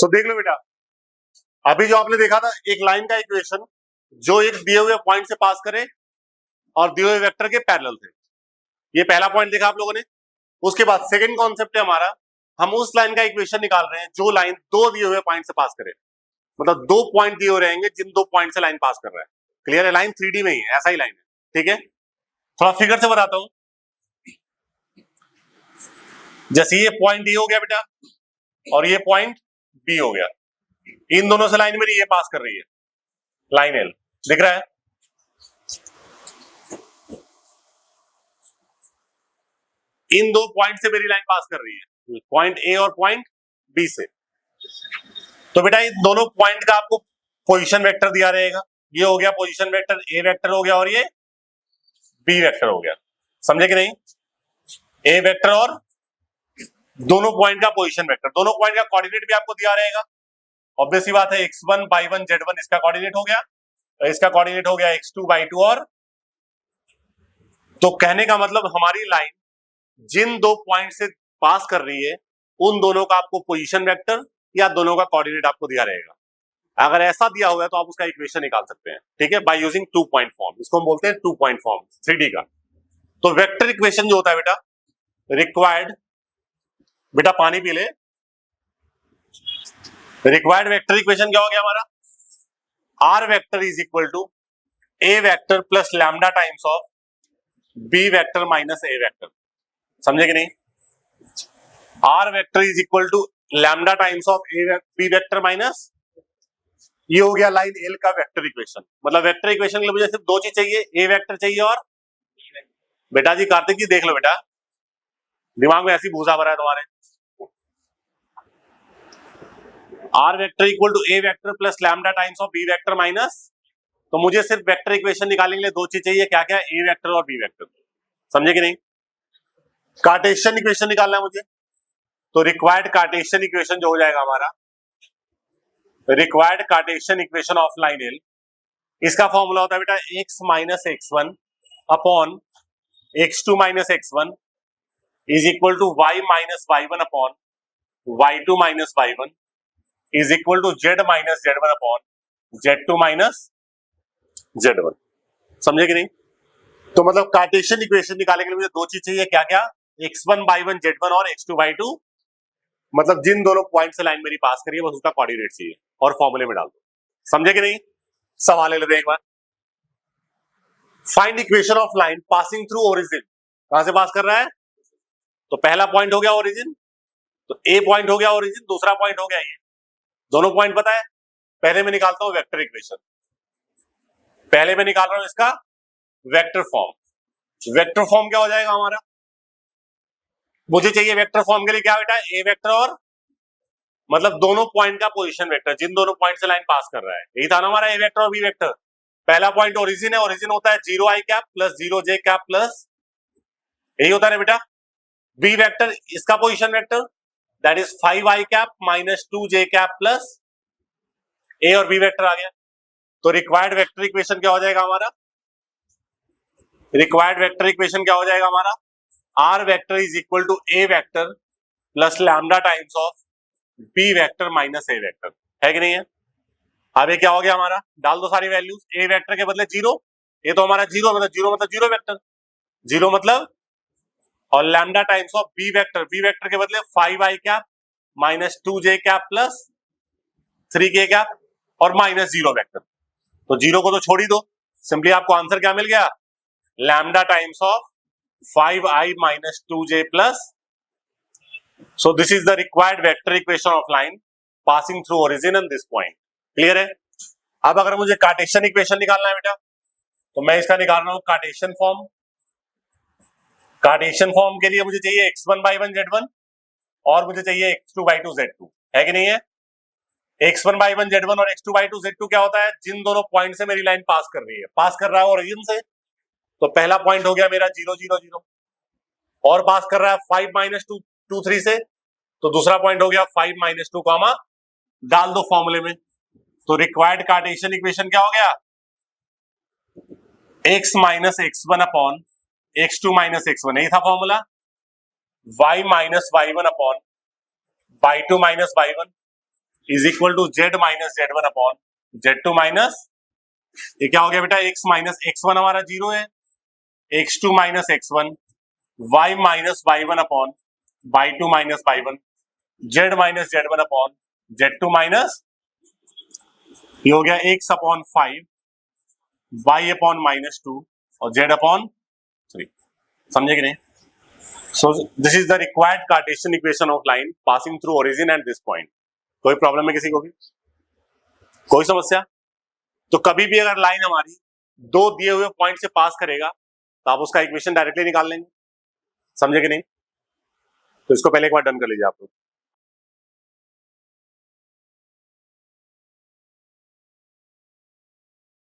सो देख लो बेटा, अभी जो आपने देखा था एक लाइन का इक्वेशन जो एक दिए हुए पॉइंट से पास करे और दिए हुए वेक्टर के पैरेलल थे, ये पहला पॉइंट देखा आप लोगों ने। उसके बाद सेकंड कॉन्सेप्ट है हमारा, हम उस लाइन का इक्वेशन निकाल रहे हैं जो लाइन दो दिए हुए पॉइंट से पास करे, मतलब दो पॉइंट दिए हुए रहेंगे जिन दो पॉइंट से लाइन पास कर रहा है। क्लियर है? लाइन 3D में ही है, ऐसा ही लाइन है। ठीक है, थोड़ा फिगर से बताता हूं। जैसे ये पॉइंट ए हो गया बेटा और ये पॉइंट बी हो गया, इन दोनों से लाइन मेरी ये पास कर रही है, लाइन एल दिख रहा है। इन दो पॉइंट से मेरी लाइन पास कर रही है, पॉइंट ए और पॉइंट बी से। तो बेटा इन दोनों पॉइंट का आपको पोजीशन वेक्टर दिया रहेगा। ये हो गया पोजीशन वेक्टर, ए वेक्टर हो गया और ये बी वेक्टर हो गया। समझे कि नहीं? ए वेक्टर और दोनों पॉइंट का पोजीशन वेक्टर, दोनों पॉइंट का कोऑर्डिनेट भी आपको दिया रहेगा। ऑब्वियस सी बात है, x1 y1 z1 इसका कोऑर्डिनेट हो गया, इसका कोऑर्डिनेट हो गया x2 y2 और। तो कहने का मतलब हमारी लाइन जिन दो पॉइंट से पास कर रही है उन दोनों का आपको पोजीशन वेक्टर या दोनों का कोऑर्डिनेट आपको दिया रहेगा। अगर ऐसा दिया हुआ है तो आप उसका इक्वेशन निकाल सकते हैं। ठीक है, बाय यूजिंग 2 पॉइंट फॉर्म, इसको हम बोलते हैं 2 पॉइंट फॉर्म 3D का। तो वेक्टर इक्वेशन जो होता है बेटा, रिक्वायर्ड, बेटा पानी पी ले। रिक्वायर्ड वेक्टर इक्वेशन क्या हो गया हमारा? R vector is equal to A vector plus lambda times of B vector minus A vector. समझे कि नहीं? R vector is equal to lambda times of B vector minus, ये हो गया लाइन एल का वेक्टर इक्वेशन। मतलब vector equation के लिए मुझे सिर्फ दो चीज चाहिए, ए वेक्टर चाहिए और बेटा जी कार्तिक जी देख लो बेटा, दिमाग में ऐसी भूसा भरा है तुम्हारे। R vector equal to A vector plus lambda times of B vector minus, तो मुझे सिर्फ वेक्टर इक्वेशन निकालने के लिए दो चीज चाहिए, क्या क्या? ए वेक्टर और बी वेक्टर। समझे कि नहीं? कार्टेशियन इक्वेशन निकालना है मुझे, तो रिक्वायर्ड कार्टेशियन इक्वेशन जो हो जाएगा हमारा, required Cartesian equation of line L, इसका फॉर्मूला होता है बेटा x minus x1 upon x2 minus x1 is equal to y minus y1 upon y2 minus y1 is equal to z minus z1 upon z2 minus z1। समझे कि नहीं? तो मतलब Cartesian equation निकालने के लिए मुझे दो चीज चाहिए, क्या क्या? x1 y1 z1 और x2 y2, मतलब जिन दोनों पॉइंट से लाइन मेरी पास करी है बस उसका कोऑर्डिनेट चाहिए और फॉर्मूले में डाल दो। समझे कि नहीं? सवाल ले लेते हैं एक बार। Find equation of line passing through origin, कहां से पास कर रहा है? तो पहला पॉइंट हो गया ओरिजिन, तो ए पॉइंट हो गया ओरिजिन, दूसरा पॉइंट हो गया ये, दोनों पॉइंट पता है। पहले मैं निकालता हूं वेक्टर इक्वेशन, पहले मैं निकाल रहा हूं इसका वेक्टर फॉर्म। वेक्टर फॉर्म क्या हो जाएगा हमारा? मुझे चाहिए वेक्टर फॉर्म के लिए क्या बेटा? ए वेक्टर और मतलब दोनों पॉइंट का पोजीशन वेक्टर, जिन दोनों पॉइंट से लाइन पास कर रहा है, यही था ना हमारा ए वेक्टर और बी वेक्टर। पहला पॉइंट ओरिजिन है, ओरिजिन होता है 0 i cap plus 0 j cap plus, यही होता है ना बेटा। बी वेक्टर इसका position vector that is 5 i cap minus 2 j cap plus A और बी वेक्टर आ गया। तो रिक्वायर्ड वेक्टर इक्वेशन क्या हो जाएगा हमारा? रिक्वायर्ड वेक्टर इक्वेशन क्या हो जाएगा हमारा? R vector is equal to A vector plus lambda times of B vector minus A vector, है कि नहीं है? अब ये क्या हो गया हमारा? डाल दो सारी वैल्यूज, ए वेक्टर के बदले 0, ये तो हमारा 0 मतलब 0 मतलब 0 वेक्टर, 0 मतलब, और lambda times of B vector के बदले 5 i cap minus 2 j cap plus 3 k cap और माइनस 0 वेक्टर। तो 0 को तो छोड़ ही दो, सिंपली आपको आंसर क्या मिल गया? Lambda times of 5 i minus 2 j plus. So this is the required vector equation of line passing through origin and this point. Clear है? अब अगर मुझे कार्टेशियन इक्वेशन निकालना है बेटा, तो मैं इसका निकाल रहा हूं कार्टेशियन फॉर्म। कार्टेशियन फॉर्म के लिए मुझे चाहिए x1 y1 z1 और मुझे चाहिए x2 y2 z2, है कि नहीं है? x1 y1 z1 और x2 y2 z2 क्या होता है? जिन दोनों पॉइंट से मेरी लाइन पास कर रही है, पास कर रहा है ओरिजिन से, तो पहला पॉइंट हो गया मेरा 0 0 0 और पास कर रहा है 5 माइनस 2 2 3 से, तो दूसरा पॉइंट हो गया 5 माइनस 2 कॉमा, डाल दो फॉर्मूले में। तो रिक्वायर्ड कार्टेशियन इक्वेशन क्या हो गया? x minus x1 upon x2 minus x1, यही था formula. y minus y1 upon y2 minus y1 is equal to z minus z one upon z two minus, ये क्या हो गया बेटा, एक्स माइनस एक्स वन हमारा जीरो है, x two minus x one, y minus y one upon y two minus y one, z minus z one upon z two minus, ये हो गया x upon five, y upon minus two और Z upon three. समझे कि नहीं? So this is the required Cartesian equation of line passing through origin at this point. कोई problem है किसी को भी? कोई समस्या? तो कभी भी अगर लाइन हमारी दो दिए हुए पॉइंट से पास करेगा तो आप उसका इक्वेशन डायरेक्टली निकाल लेंगे। समझे कि नहीं? तो इसको पहले एक बार डन कर लीजिए आप लोग।